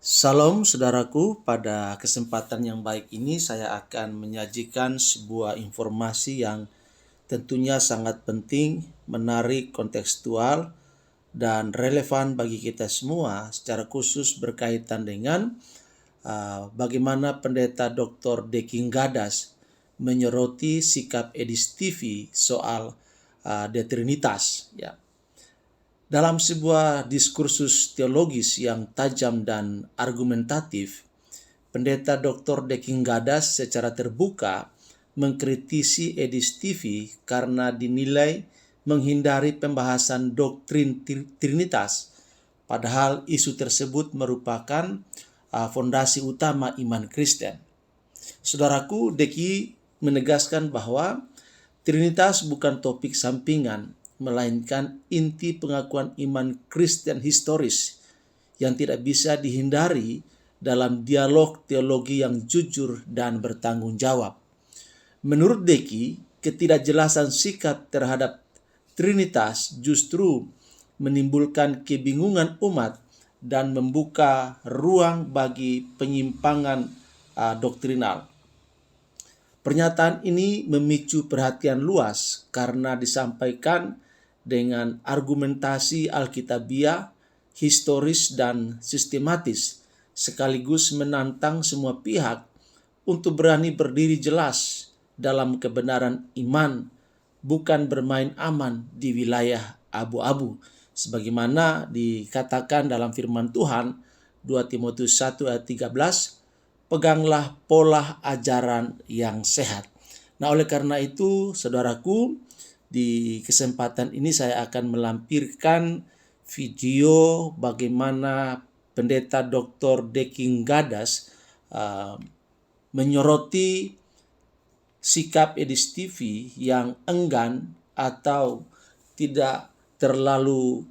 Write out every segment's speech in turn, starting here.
Salam saudaraku, pada kesempatan yang baik ini saya akan menyajikan sebuah informasi yang tentunya sangat penting, menarik, kontekstual, dan relevan bagi kita semua, secara khusus berkaitan dengan bagaimana Pendeta Dr. Deking Gadas menyoroti sikap Edis TV soal The Trinitas. Ya. Dalam sebuah diskursus teologis yang tajam dan argumentatif, Pendeta Dr. Deking Gadas secara terbuka mengkritisi Edis TV karena dinilai menghindari pembahasan doktrin Trinitas, padahal isu tersebut merupakan fondasi utama iman Kristen. Saudaraku, Deki menegaskan bahwa Trinitas bukan topik sampingan, melainkan inti pengakuan iman Kristen historis yang tidak bisa dihindari dalam dialog teologi yang jujur dan bertanggung jawab. Menurut Deki, ketidakjelasan sikap terhadap Trinitas justru menimbulkan kebingungan umat dan membuka ruang bagi penyimpangan doktrinal. Pernyataan ini memicu perhatian luas karena disampaikan dengan argumentasi alkitabiah, historis, dan sistematis, sekaligus menantang semua pihak untuk berani berdiri jelas dalam kebenaran iman, bukan bermain aman di wilayah abu-abu, sebagaimana dikatakan dalam firman Tuhan 2 Timotius 1 ayat 13, peganglah pola ajaran yang sehat. Nah, oleh karena itu, saudaraku, di kesempatan ini saya akan melampirkan video bagaimana Pendeta Dr. Deking Gadas menyoroti sikap Edis TV yang enggan atau tidak terlalu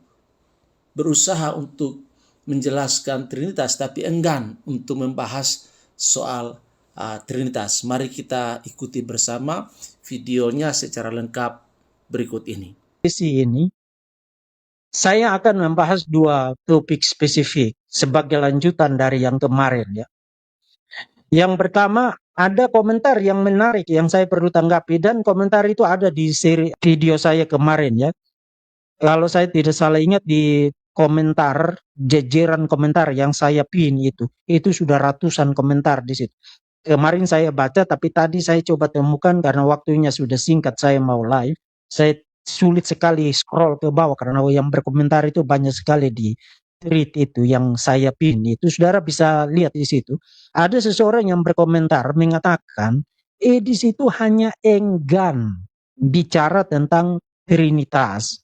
berusaha untuk menjelaskan Trinitas, tapi enggan untuk membahas soal Trinitas. Mari kita ikuti bersama videonya secara lengkap berikut ini. Di sini saya akan membahas dua topik spesifik sebagai lanjutan dari yang kemarin ya. Yang pertama, ada komentar yang menarik yang saya perlu tanggapi, dan komentar itu ada di seri video saya kemarin ya. Kalau saya tidak salah ingat, di komentar, jejeran komentar yang saya pin itu sudah ratusan komentar di situ. Kemarin saya baca, tapi tadi saya coba temukan karena waktunya sudah singkat, saya mau live. Saya sulit sekali scroll ke bawah karena yang berkomentar itu banyak sekali di tweet itu yang saya pin itu. Saudara bisa lihat di situ. Ada seseorang yang berkomentar mengatakan, di situ hanya enggan bicara tentang Trinitas,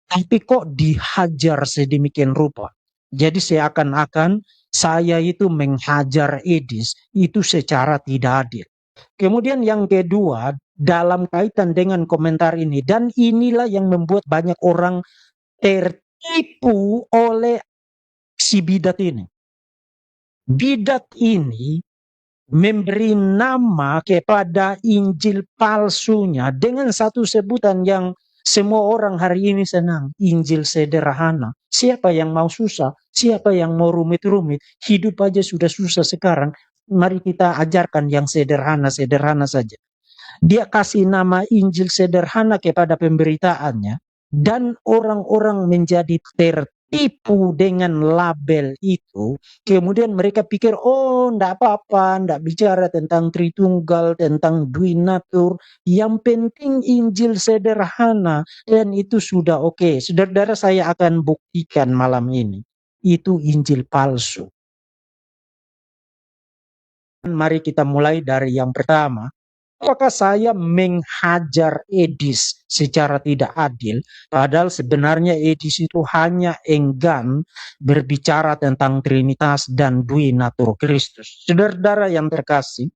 tapi kok dihajar sedemikian rupa. Jadi seakan-akan saya itu menghajar Edis itu secara tidak adil. Kemudian yang kedua, dalam kaitan dengan komentar ini, dan inilah yang membuat banyak orang tertipu oleh si bidat ini. Bidat ini memberi nama kepada Injil palsunya dengan satu sebutan yang semua orang hari ini senang, Injil sederhana. Siapa yang mau susah? Siapa yang mau rumit-rumit? Hidup aja sudah susah sekarang. Mari kita ajarkan yang sederhana-sederhana saja. Dia kasih nama Injil sederhana kepada pemberitaannya, dan orang-orang menjadi tertipu dengan label itu. Kemudian mereka pikir, oh enggak apa-apa, enggak bicara tentang Tritunggal, tentang Dwinatur, yang penting Injil sederhana, dan itu sudah oke. Saudara-saudara, saya akan buktikan malam ini, itu Injil palsu. Mari kita mulai dari yang pertama. Apakah saya menghajar Edis secara tidak adil? Padahal sebenarnya Edis itu hanya enggan berbicara tentang Trinitas dan Dwinatur Kristus. Saudara-saudara yang terkasih,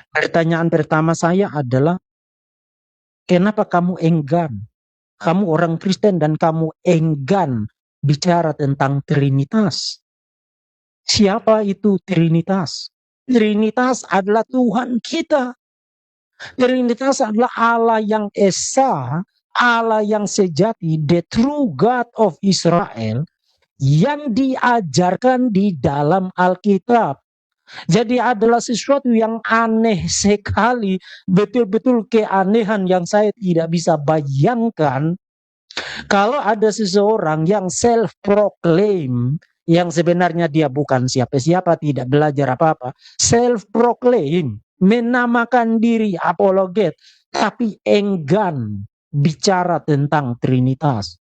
pertanyaan pertama saya adalah, kenapa kamu enggan? Kamu orang Kristen dan kamu enggan bicara tentang Trinitas. Siapa itu Trinitas? Trinitas adalah Tuhan kita. Trinitas adalah Allah yang esa, Allah yang sejati, the true God of Israel, yang diajarkan di dalam Alkitab. Jadi adalah sesuatu yang aneh sekali, betul-betul keanehan yang saya tidak bisa bayangkan kalau ada seseorang yang self-proclaim, yang sebenarnya dia bukan siapa-siapa, tidak belajar apa-apa, self-proclaim, menamakan diri apologet, tapi enggan bicara tentang Trinitas.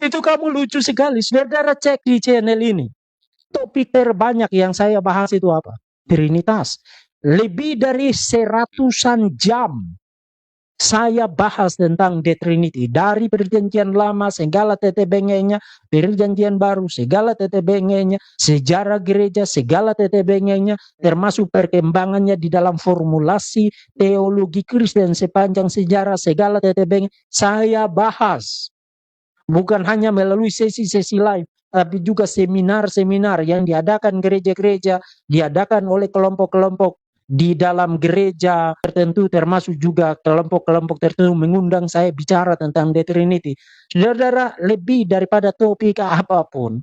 Itu kamu lucu sekali, saudara cek di channel ini. Topik terbanyak yang saya bahas itu apa? Trinitas. Lebih dari 100-an jam saya bahas tentang The Trinity. Dari perjanjian lama, segala tetebengenya, perjanjian baru, segala tetebengenya, sejarah gereja, segala tetebengenya, termasuk perkembangannya di dalam formulasi teologi Kristen sepanjang sejarah, segala tetebengenya. Saya bahas. Bukan hanya melalui sesi-sesi live, tapi juga seminar-seminar yang diadakan gereja-gereja, diadakan oleh kelompok-kelompok di dalam gereja tertentu, termasuk juga kelompok-kelompok tertentu mengundang saya bicara tentang The Trinity. Saudara, lebih daripada topik apapun,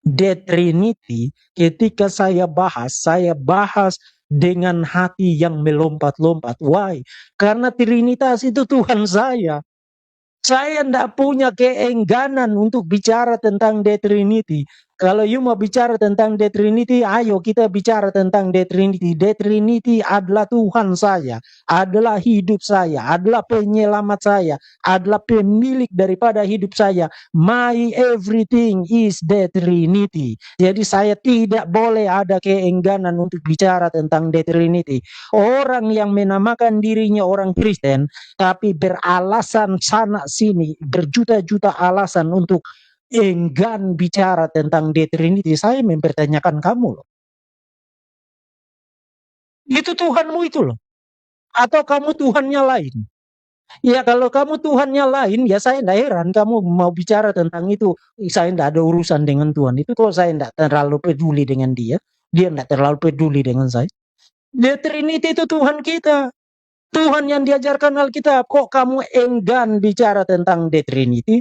The Trinity ketika saya bahas dengan hati yang melompat-lompat. Why? Karena Trinitas itu Tuhan saya. Saya tidak punya keengganan untuk bicara tentang The Trinity. Kalau you mau bicara tentang The Trinity, ayo kita bicara tentang The Trinity. The Trinity adalah Tuhan saya, adalah hidup saya, adalah penyelamat saya, adalah pemilik daripada hidup saya. My everything is The Trinity. Jadi saya tidak boleh ada keengganan untuk bicara tentang The Trinity. Orang yang menamakan dirinya orang Kristen, tapi beralasan sana sini, berjuta-juta alasan untuk enggan bicara tentang The Trinity, saya mempertanyakan kamu loh. Itu Tuhanmu itu loh. Atau kamu Tuhannya lain? Ya kalau kamu Tuhannya lain, ya saya tidak heran kamu mau bicara tentang itu. Saya tidak ada urusan dengan Tuhan itu. Kalau saya tidak terlalu peduli dengan dia tidak terlalu peduli dengan saya. The Trinity itu Tuhan kita. Tuhan yang diajarkan Alkitab. Kok kamu enggan bicara tentang The Trinity?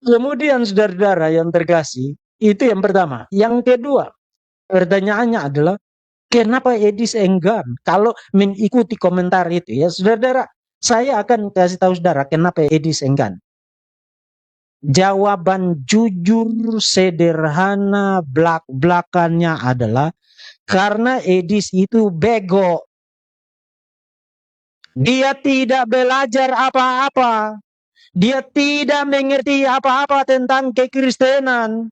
Kemudian saudara-saudara yang terkasih, itu yang pertama. Yang kedua, pertanyaannya adalah, kenapa Edis enggan? Kalau mengikuti komentar itu ya, saudara-saudara, saya akan kasih tahu saudara kenapa Edis enggan. Jawaban jujur, sederhana, belak-belakannya adalah, karena Edis itu bego. Dia tidak belajar apa-apa. Dia tidak mengerti apa-apa tentang kekristenan.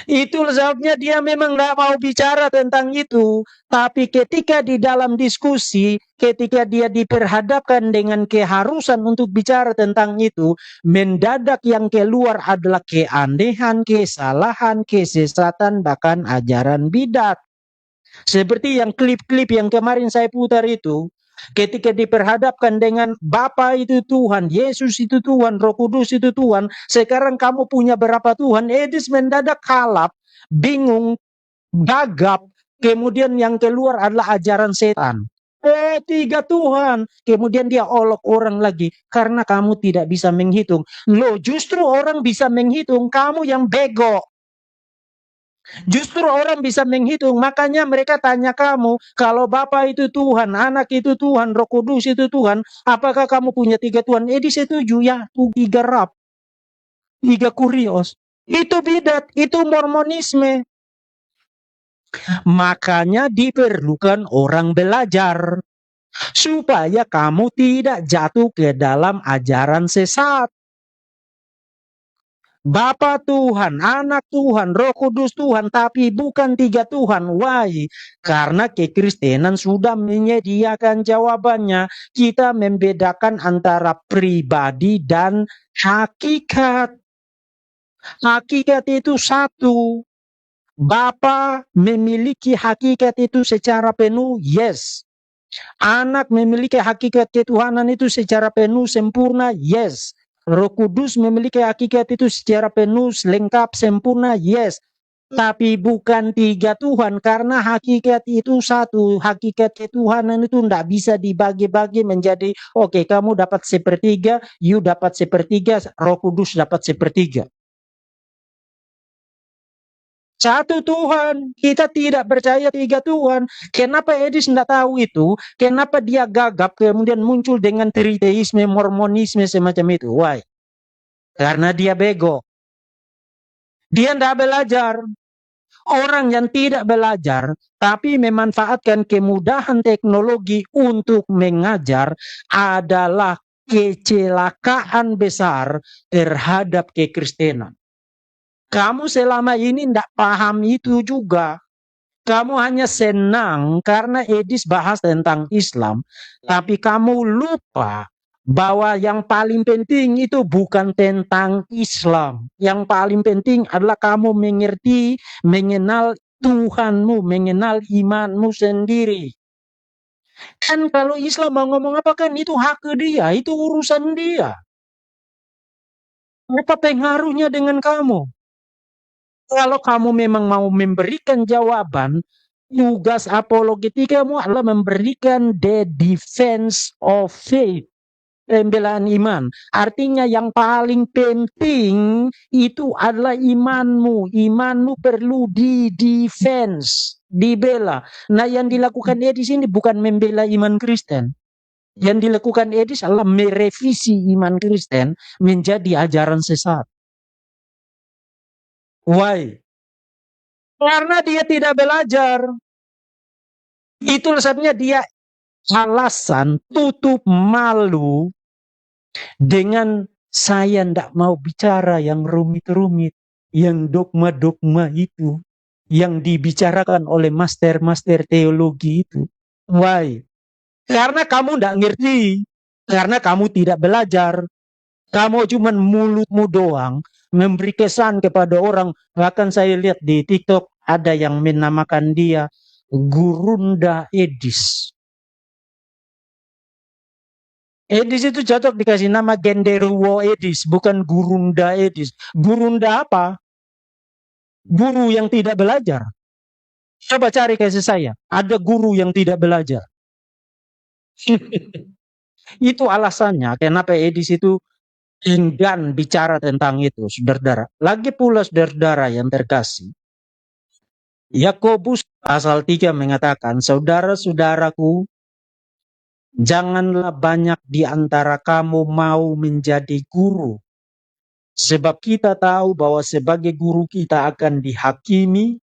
Itu sebabnya dia memang tidak mau bicara tentang itu. Tapi ketika di dalam diskusi, ketika dia diperhadapkan dengan keharusan untuk bicara tentang itu, mendadak yang keluar adalah keanehan, kesalahan, kesesatan, bahkan ajaran bidat. Seperti yang klip-klip yang kemarin saya putar itu, ketika diperhadapkan dengan Bapa itu Tuhan, Yesus itu Tuhan, Roh Kudus itu Tuhan, sekarang kamu punya berapa Tuhan? Edis mendadak kalap, bingung, gagap, kemudian yang keluar adalah ajaran setan. Oh, 3 Tuhan. Kemudian dia olok orang lagi, karena kamu tidak bisa menghitung. Loh, justru orang bisa menghitung, kamu yang bego. Justru orang bisa menghitung, makanya mereka tanya kamu, kalau Bapa itu Tuhan, Anak itu Tuhan, Roh Kudus itu Tuhan, apakah kamu punya 3 Tuhan? Di setuju ya, 3 Rab, 3 Kurios. Itu bidat, itu Mormonisme. Makanya diperlukan orang belajar, supaya kamu tidak jatuh ke dalam ajaran sesat. Bapa Tuhan, Anak Tuhan, Roh Kudus Tuhan, tapi bukan 3 Tuhan. Why? Karena kekristenan sudah menyediakan jawabannya. Kita membedakan antara pribadi dan hakikat. Hakikat itu satu. Bapa memiliki hakikat itu secara penuh, yes. Anak memiliki hakikat ketuhanan itu secara penuh, sempurna, yes. Roh Kudus memiliki hakikat itu secara penuh, lengkap, sempurna, yes. Tapi bukan 3 Tuhan, karena hakikat itu satu. Hakikat ketuhanan itu tidak bisa dibagi-bagi menjadi, oke, kamu dapat sepertiga, you dapat sepertiga, Roh Kudus dapat sepertiga. Satu Tuhan, kita tidak percaya 3 Tuhan. Kenapa Edis tidak tahu itu? Kenapa dia gagap kemudian muncul dengan triteisme, mormonisme semacam itu? Why? Karena dia bego. Dia tidak belajar. Orang yang tidak belajar tapi memanfaatkan kemudahan teknologi untuk mengajar adalah kecelakaan besar terhadap kekristenan. Kamu selama ini tidak paham itu juga. Kamu hanya senang karena Edis bahas tentang Islam, tapi kamu lupa bahwa yang paling penting itu bukan tentang Islam. Yang paling penting adalah kamu mengerti, mengenal Tuhanmu, mengenal imanmu sendiri. Kan kalau Islam mau ngomong apa kan itu hak dia, itu urusan dia. Apa pengaruhnya dengan kamu? Kalau kamu memang mau memberikan jawaban, tugas apologetikamu adalah memberikan the defense of faith. Pembelaan iman. Artinya yang paling penting itu adalah imanmu. Imanmu perlu di-defense, dibela. Nah, yang dilakukan Edis ini bukan membela iman Kristen. Yang dilakukan Edis adalah merevisi iman Kristen menjadi ajaran sesat. Why? Karena dia tidak belajar. Itulah sebabnya dia alasan tutup malu dengan saya ndak mau bicara yang rumit-rumit, yang dogma-dogma itu, yang dibicarakan oleh master-master teologi itu. Why? Karena kamu ndak ngerti, karena kamu tidak belajar, kamu cuma mulutmu doang, memberi kesan kepada orang. Bahkan saya lihat di TikTok ada yang menamakan dia Gurunda Edis. Edis itu cocok dikasih nama Genderuwo Edis, bukan Gurunda Edis. Gurunda apa? Guru yang tidak belajar. Coba cari kasih saya, ada guru yang tidak belajar. Itu alasannya kenapa Edis itu enggan bicara tentang itu, saudara-saudara. Lagi pula saudara-saudara yang terkasih, Yakobus pasal 3 mengatakan, saudara-saudaraku, janganlah banyak di antara kamu mau menjadi guru. Sebab kita tahu bahwa sebagai guru kita akan dihakimi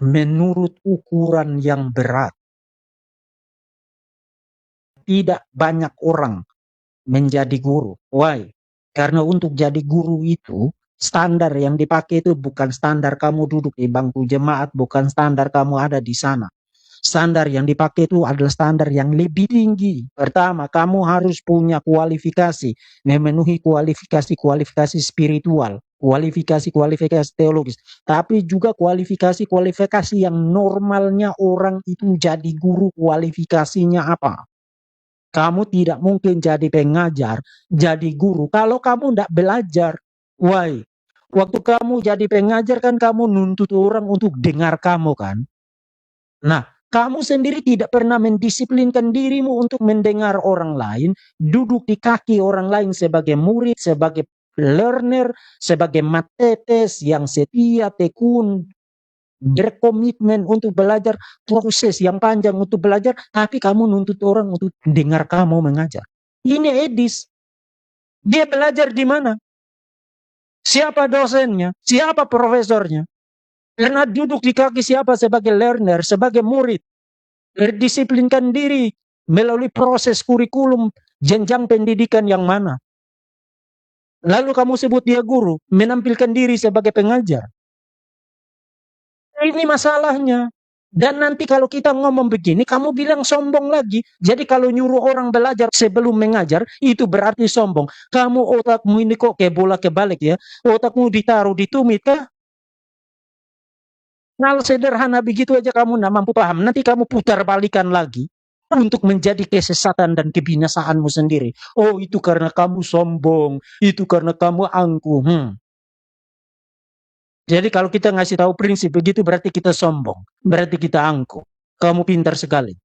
menurut ukuran yang berat. Tidak banyak orang menjadi guru. Why? Karena untuk jadi guru itu, standar yang dipakai itu bukan standar kamu duduk di bangku jemaat, bukan standar kamu ada di sana. Standar yang dipakai itu adalah standar yang lebih tinggi. Pertama, kamu harus punya kualifikasi, memenuhi kualifikasi spiritual, kualifikasi teologis, tapi juga kualifikasi yang normalnya orang itu jadi guru, kualifikasinya apa? Kamu tidak mungkin jadi pengajar, jadi guru, kalau kamu tidak belajar. Why? Waktu kamu jadi pengajar kan kamu nuntut orang untuk dengar kamu kan? Nah, kamu sendiri tidak pernah mendisiplinkan dirimu untuk mendengar orang lain, duduk di kaki orang lain sebagai murid, sebagai learner, sebagai matetes yang setia, tekun, berkomitmen untuk belajar, proses yang panjang untuk belajar, tapi kamu nuntut orang untuk dengar kamu mengajar. Ini Edis. Dia belajar di mana? Siapa dosennya? Siapa profesornya? Karena duduk di kaki siapa sebagai learner, sebagai murid. Berdisiplinkan diri melalui proses kurikulum jenjang pendidikan yang mana. Lalu kamu sebut dia guru, menampilkan diri sebagai pengajar. Ini masalahnya. Dan nanti kalau kita ngomong begini, kamu bilang sombong lagi. Jadi kalau nyuruh orang belajar sebelum mengajar, itu berarti sombong. Kamu otakmu ini kok kayak bola kebalik ya. Otakmu ditaruh di tumit kah? Kalau sederhana begitu aja kamu tidak mampu paham. Nanti kamu putar balikan lagi untuk menjadi kesesatan dan kebinasaanmu sendiri. Oh, itu karena kamu sombong. Itu karena kamu angkuh. Jadi kalau kita ngasih tahu prinsip begitu berarti kita sombong, berarti kita angkuh. Kamu pintar sekali.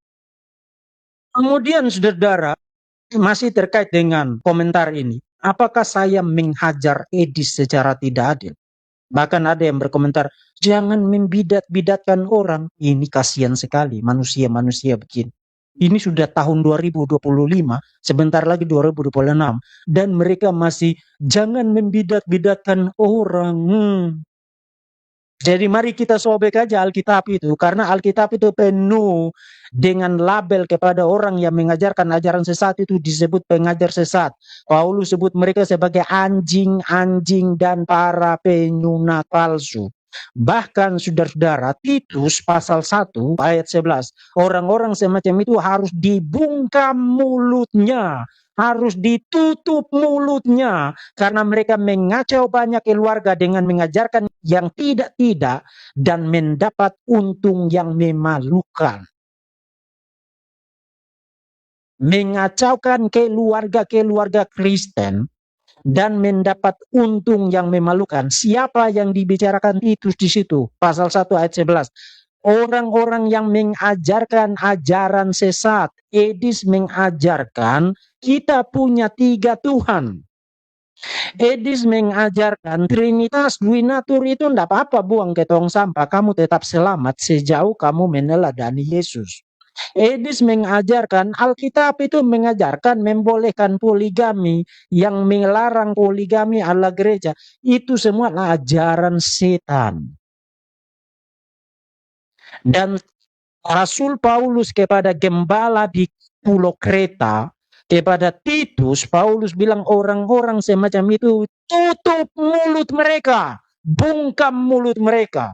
Kemudian saudara, masih terkait dengan komentar ini, apakah saya menghajar Edis secara tidak adil? Bahkan ada yang berkomentar, jangan membidat-bidatkan orang. Ini kasihan sekali manusia-manusia begini. Ini sudah tahun 2025, sebentar lagi 2026, dan mereka masih jangan membidat-bidatkan orang. Jadi mari kita sobek aja Alkitab itu, karena Alkitab itu penuh dengan label kepada orang yang mengajarkan ajaran sesat, itu disebut pengajar sesat. Paulus sebut mereka sebagai anjing-anjing dan para penyunat palsu. Bahkan saudara-saudara, Titus pasal 1 ayat 11, orang-orang semacam itu harus dibungkam mulutnya, harus ditutup mulutnya, karena mereka mengacau banyak keluarga dengan mengajarkan yang tidak-tidak dan mendapat untung yang memalukan. Mengacaukan keluarga-keluarga Kristen dan mendapat untung yang memalukan. Siapa yang dibicarakan Titus di situ? Pasal 1 ayat 11. Orang-orang yang mengajarkan ajaran sesat. Edis mengajarkan kita punya 3 Tuhan. Edis mengajarkan Trinitas Duinatur itu tidak apa-apa, buang ke tong sampah. Kamu tetap selamat sejauh kamu meneladani Yesus. Edis mengajarkan, Alkitab itu mengajarkan membolehkan poligami, yang melarang poligami ala gereja. Itu semua ajaran setan. Dan Rasul Paulus kepada gembala di Pulau Kreta, kepada Titus, Paulus bilang orang-orang semacam itu, tutup mulut mereka, bungkam mulut mereka.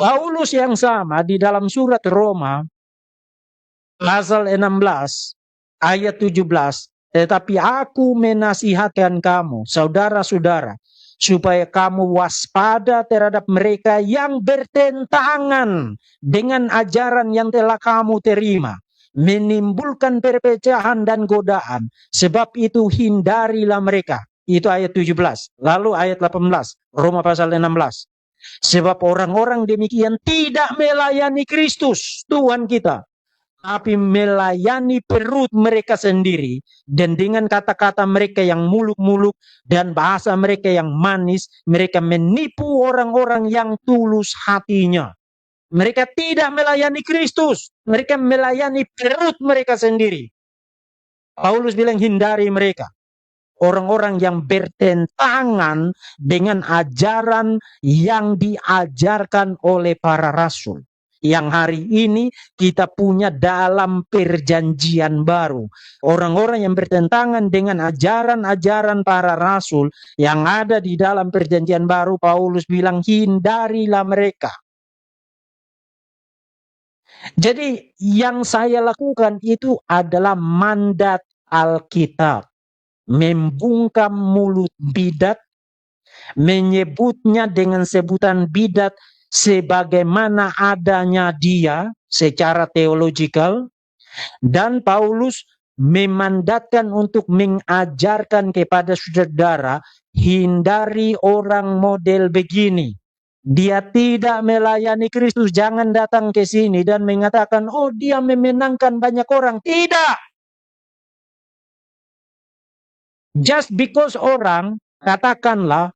Paulus yang sama di dalam surat Roma, pasal 16, ayat 17, tetapi aku menasihatkan kamu, saudara-saudara, supaya kamu waspada terhadap mereka yang bertentangan dengan ajaran yang telah kamu terima, menimbulkan perpecahan dan godaan. Sebab itu hindarilah mereka. Itu ayat 17. Lalu ayat 18, Roma pasal 16. Sebab orang-orang demikian tidak melayani Kristus, Tuhan kita, tapi melayani perut mereka sendiri, dan dengan kata-kata mereka yang muluk-muluk dan bahasa mereka yang manis, mereka menipu orang-orang yang tulus hatinya. Mereka tidak melayani Kristus, mereka melayani perut mereka sendiri. Paulus bilang hindari mereka. Orang-orang yang bertentangan dengan ajaran yang diajarkan oleh para rasul. Yang hari ini kita punya dalam perjanjian baru. Orang-orang yang bertentangan dengan ajaran-ajaran para rasul yang ada di dalam perjanjian baru, Paulus bilang hindarilah mereka. Jadi yang saya lakukan itu adalah mandat Alkitab. Membungkam mulut bidat, menyebutnya dengan sebutan bidat sebagaimana adanya dia secara teologikal, dan Paulus memandatkan untuk mengajarkan kepada saudara, hindari orang model begini. Dia tidak melayani Kristus, jangan datang ke sini dan mengatakan, oh dia memenangkan banyak orang. Tidak! Just because orang, katakanlah,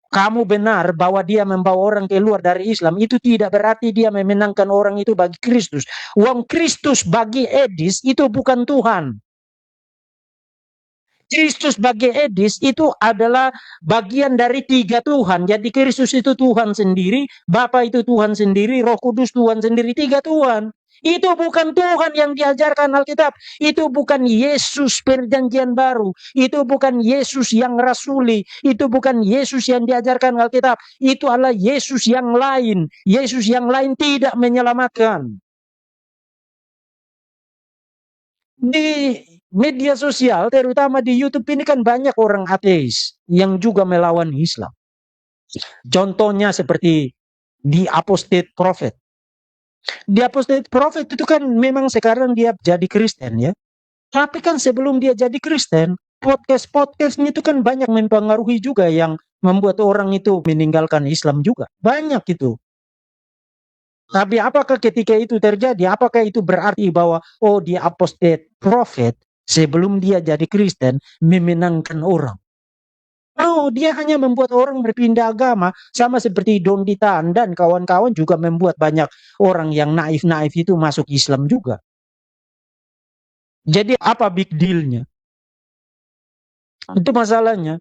kamu benar bahwa dia membawa orang keluar dari Islam, itu tidak berarti dia memenangkan orang itu bagi Kristus. Wong Kristus bagi Edis itu bukan Tuhan. Kristus bagi Edis itu adalah bagian dari 3 Tuhan. Jadi Kristus itu Tuhan sendiri, Bapa itu Tuhan sendiri, Roh Kudus Tuhan sendiri, 3 Tuhan. Itu bukan Tuhan yang diajarkan Alkitab. Itu bukan Yesus perjanjian baru. Itu bukan Yesus yang rasuli. Itu bukan Yesus yang diajarkan Alkitab. Itu adalah Yesus yang lain. Yesus yang lain tidak menyelamatkan. Di media sosial, terutama di YouTube ini kan banyak orang ateis yang juga melawan Islam. Contohnya seperti di Apostate Prophet. Di Apostate Prophet itu kan memang sekarang dia jadi Kristen ya. Tapi kan sebelum dia jadi Kristen, podcast-podcastnya itu kan banyak mempengaruhi juga yang membuat orang itu meninggalkan Islam juga. Banyak itu. Tapi apakah ketika itu terjadi, apakah itu berarti bahwa oh dia apostate prophet sebelum dia jadi Kristen memenangkan orang? Oh, dia hanya membuat orang berpindah agama sama seperti Don Ditan dan kawan-kawan juga membuat banyak orang yang naif-naif itu masuk Islam juga. Jadi apa big dealnya? Itu masalahnya.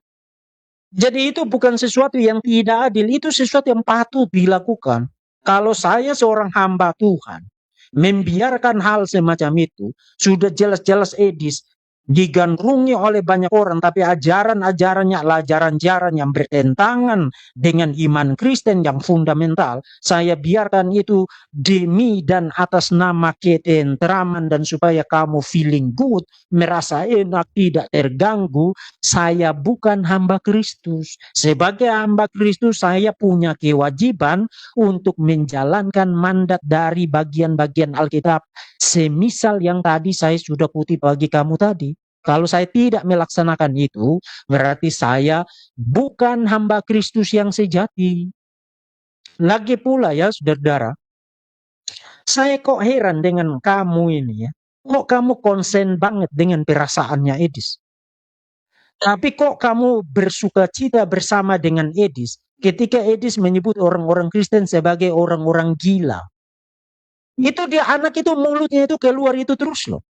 Jadi itu bukan sesuatu yang tidak adil, itu sesuatu yang patut dilakukan. Kalau saya seorang hamba Tuhan, membiarkan hal semacam itu, sudah jelas-jelas edis, digandrungi oleh banyak orang, tapi ajaran-ajarannya adalah ajaran-ajaran yang bertentangan dengan iman Kristen yang fundamental. Saya biarkan itu demi dan atas nama ketentraman dan supaya kamu feeling good, merasa enak, tidak terganggu. Saya bukan hamba Kristus. Sebagai hamba Kristus, saya punya kewajiban untuk menjalankan mandat dari bagian-bagian Alkitab. Semisal yang tadi saya sudah kutip bagi kamu tadi. Kalau saya tidak melaksanakan itu, berarti saya bukan hamba Kristus yang sejati. Lagi pula ya, saudara, saya kok heran dengan kamu ini ya. Kok kamu konsen banget dengan perasaannya Edis? Tapi kok kamu bersuka cita bersama dengan Edis ketika Edis menyebut orang-orang Kristen sebagai orang-orang gila? Itu dia anak itu mulutnya itu keluar itu terus loh.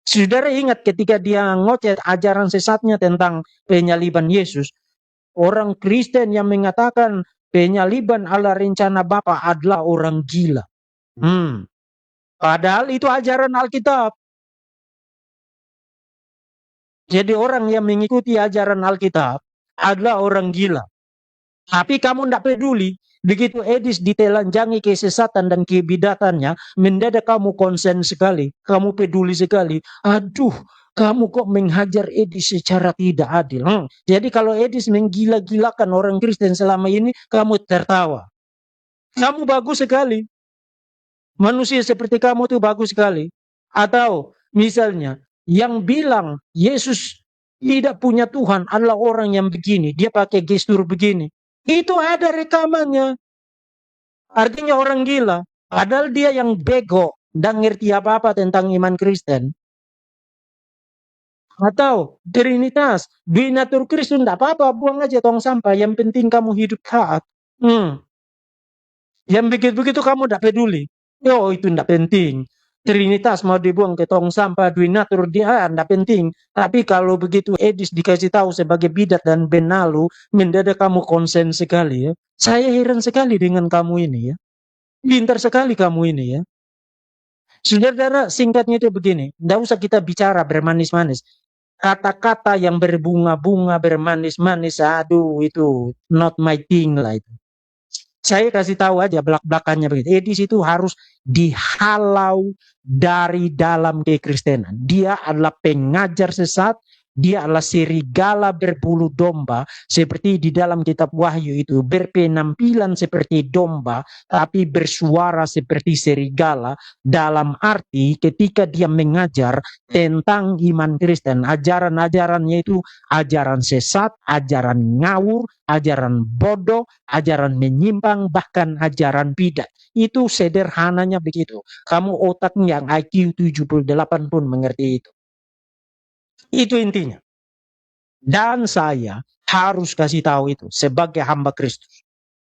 Saudara ingat ketika dia ngoceh ajaran sesatnya tentang penyaliban Yesus, orang Kristen yang mengatakan penyaliban ala rencana Bapa adalah orang gila. Padahal itu ajaran Alkitab. Jadi orang yang mengikuti ajaran Alkitab adalah orang gila. Tapi kamu tidak peduli. Begitu Edis ditelanjangi kesesatan dan kebidatannya, mendadak kamu konsen sekali. Kamu peduli sekali. Aduh, kamu kok menghajar Edis secara tidak adil. Jadi kalau Edis menggila-gilakan orang Kristen selama ini, kamu tertawa. Kamu bagus sekali. Manusia seperti kamu tuh bagus sekali. Atau misalnya, yang bilang Yesus tidak punya Tuhan adalah orang yang begini. Dia pakai gestur begini. Itu ada rekamannya. Artinya orang gila. Padahal dia yang bego dan ngerti apa-apa tentang iman Kristen. Atau Trinitas, binatur Kristus tidak apa-apa, buang aja tong sampah. Yang penting kamu hidup taat. Yang begitu-begitu kamu tidak peduli. Oh itu tidak penting. Trinitas mau dibuang ke tong sampah, binatur dia tidak penting. Tapi kalau begitu Edis dikasih tahu sebagai bidat dan benalu, mendadak kamu konsen sekali ya. Saya heran sekali dengan kamu ini ya. Pintar sekali kamu ini ya. Saudara, singkatnya itu begini. Tidak usah kita bicara bermanis-manis. Kata-kata yang berbunga-bunga, bermanis-manis, aduh itu not my thing lah itu. Saya kasih tahu aja belak-belakannya begitu. Edis itu harus dihalau dari dalam kekristenan. Dia adalah pengajar sesat. Dia adalah serigala berbulu domba, seperti di dalam kitab Wahyu itu, berpenampilan seperti domba, tapi bersuara seperti serigala, dalam arti ketika dia mengajar tentang iman Kristen, ajaran-ajarannya itu ajaran sesat, ajaran ngawur, ajaran bodoh, ajaran menyimpang, bahkan ajaran bidat. Itu sederhananya begitu. Kamu otaknya yang IQ 78 pun mengerti itu. Itu intinya. Dan saya harus kasih tahu itu sebagai hamba Kristus.